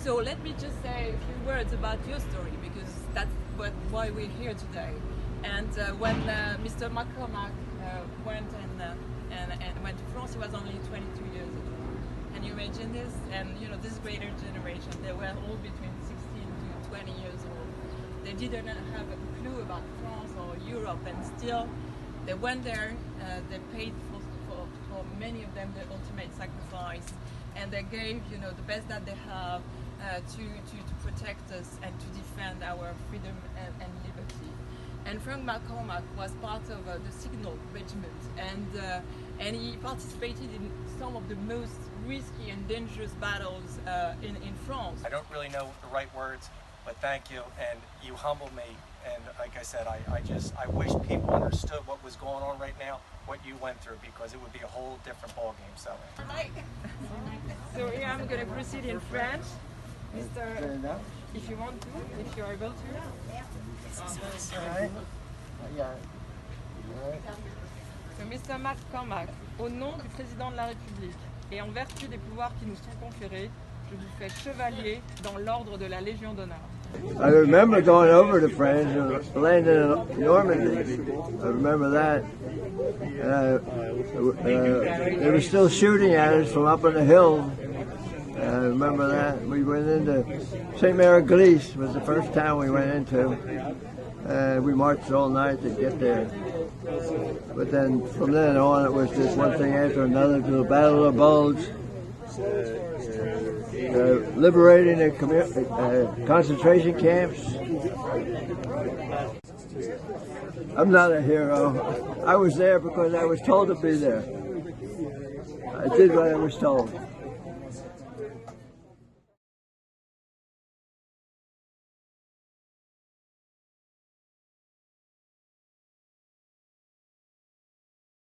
So let me just say a few words about your story, because that's why we're here today. And when Mr. Mc Cormac went to France, he was only 22 years old. Can you imagine this? And you know, this greater generation, they were all between 16 to 20 years old. They didn't have a clue about France or Europe, and still they went there. They paid for many of them the ultimate sacrifice, and they gave, you know, the best that they have to protect us and to defend our freedom and liberty. And Frank Mc Cormac was part of the Signal Regiment, and he participated in some of the most risky and dangerous battles in France. I don't really know the right words, but thank you, and you humbled me. And like I said, I wish people understood what was going on right now, what you went through, because it would be a whole different ballgame. So here I'm going to proceed in French, Mr. If you want to, if you're able to. So, Mr. Mc Cormac, au nom du président de la République et en vertu des pouvoirs qui nous sont conférés, je vous fais chevalier dans l'ordre de la Légion d'honneur. I remember going over to France and landing in Normandy. I remember that. They were still shooting at us from up on the hill. I remember that. We went into St. Mary-Glise was the first town we went into. We marched all night to get there. But then from then on it was just one thing after another to the Battle of the Bulge. Liberating the concentration camps. I'm not a hero. I was there because I was told to be there. I did what I was told.